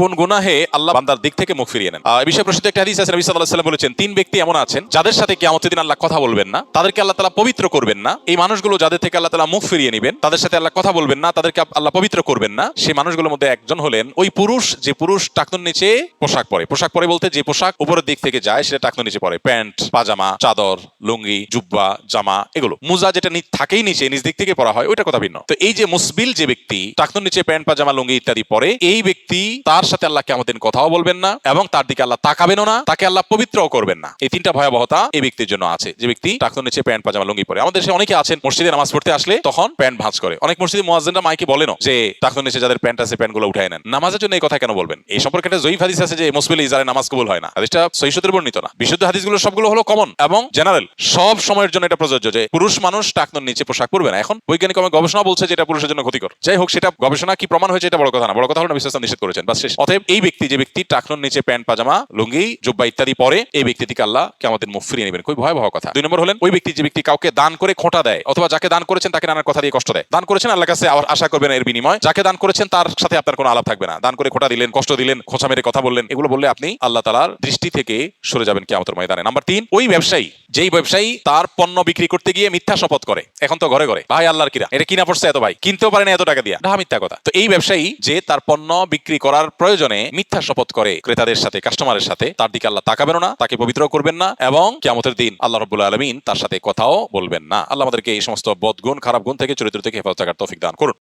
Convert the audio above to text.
কোন গুনাহে আল্লাহ বান্দার দিক থেকে মুখ ফিরিয়ে নেন। এই বিষয়ে প্রসিদ্ধ একটা হাদিস আছে, নবী সাল্লাল্লাহু আলাইহি ওয়াসাল্লাম বলেছেন, তিন ব্যক্তি এমন আছেন যাদের সাথে কিয়ামতের দিন আল্লাহ কথা বলবেন না, তাদেরকে আল্লাহ তাআলা পবিত্র করবেন না। এই মানুষগুলো যাদের থেকে আল্লাহ তাআলা মুখ ফিরিয়ে নেবেন, তাদের সাথে আল্লাহ কথা বলবেন না, তাদেরকে আল্লাহ পবিত্র করবেন না। সেই মানুষগুলোর মধ্যে একজন হলেন ওই পুরুষ, যে পুরুষ টাকনুর নিচে পোশাক পরে। পোশাক পরে বলতে যে পোশাক উপরের দিক থেকে যায় সেটা টাকনুর নিচে পরে, প্যান্ট, পাজামা, চাদর, লুঙ্গি, জুব্বা, জামা, এগুলো। মুজা যেটা থাকেই নিচে, নিচ দিক থেকে পরা হয়, ওইটা কথা ভিন্ন। তো এই যে মুসবিল যে ব্যক্তি টাকনুর নিচে প্যান্ট, পাজামা, লুঙ্গি ইত্যাদি পরে, এই ব্যক্তি তার সাথে আল্লাহ কিয়ামতের দিন কথাও বলবেন না এবং তার দিকে আল্লাহ তাকাবেনও না, তাকে আল্লাহ পবিত্রও করবেন না। এই তিনটা ভয়াবহতা এই ব্যক্তির জন্য আছে, যে ব্যক্তি টাকনুর নিচে প্যান্ট, পাজামা, লুঙ্গি পরে। আমাদের দেশে অনেকে আছেন মসজিদে নামাজ পড়তে আসলে তখন প্যান্ট ভাঁজ করে। অনেক মসজিদে মুয়াজ্জিনরা মাইকে বলেনও যে টাকনুর নিচে যাদের প্যান্ট আছে প্যান্টগুলো উঠায় নেন। নামাজের জন্য এই কথা কেন বলবেন? এই সম্পর্কে একটা জয়ীফ হাদিস আছে যে মুসবিল ইজারে নামাজ কবুল হয় না। হাদিসটা সহিহ সূত্রে বর্ণিত না। বিশুদ্ধ হাদিসগুলো সবগুলো হলো কমন এবং জেনারেল, সব সময়ের জন্য এটা প্রযোজ্য যে পুরুষ মানুষ টাকনুর নিচে পোশাক পরবে না। এখন বৈজ্ঞানিক গবেষণা বলছে যে এটা পুরুষের জন্য ক্ষতিকর। যাই হোক, সেটা গবেষণা কি প্রমাণ হয়েছে এটা বড় কথা না, বড় কথা হলো নবী সাল্লাল্লাহু আলাইহি ওয়াসাল্লাম নিষেধ করেছেন, বাস শেষ। অতএব এই ব্যক্তি, যে ব্যক্তি টাকনুর নিচে প্যান্ট, পাজামা, লুঙ্গি, জুব্বা ইত্যাদি পরে, এই ব্যক্তি থেকে আল্লাহ কিয়ামতের মুখ ফিরিয়ে নেবেন। খুবই ভয়াবহ কথা। দুই নম্বর হলেন ওই ব্যক্তি, যে ব্যক্তি কাউকে দান করে খোঁটা দেয় অথবা যাকে দান করেছেন তাকে নানার কথা দিয়ে কষ্ট দেয়। দান করেছেন, আল্লাহর কাছে আশা করবেন এর বিনিময়। যাকে দান করেছেন তার সাথে আপনার কোনো আলাপ থাকবে না। দান করে খোঁটা দিলেন, কষ্ট দিলেন, খোঁচা মেরে কথা বললেন, এগুলো বললে আপনি আল্লাহ তাআলার দৃষ্টি থেকে সরে যাবেন কিয়ামতের ময়দানে। নাম্বার 3, ওই ব্যবসায়ী, যেই ব্যবসায়ী তার পণ্য বিক্রি করতে গিয়ে মিথ্যা শপথ করে। এখন তো ঘরে ঘরে ভাই আল্লাহর কিরা, এটা কিনা পড়ছে এত, ভাই কিনতেও পারে না এত টাকা দিয়া, ঢা মিথ্যা কথা। তো এই ব্যবসায়ী যে তার পণ্য বিক্রি করার প্রয়োজনে মিথ্যা শপথ করে ক্রেতাদের সাথে, কাস্টমারের সাথে, তার দিকে আল্লাহ তাকাবেন না, তাকে পবিত্র করবেন না এবং কিয়ামতের দিন আল্লাহ রাব্বুল আলামিন তার সাথে কথাও বলবেন না। আল্লাহ আমাদেরকে এই সমস্ত বদগুণ, খারাপ গুণ থেকে, চরিত্র থেকে হেফাজত করার তৌফিক দান করুন।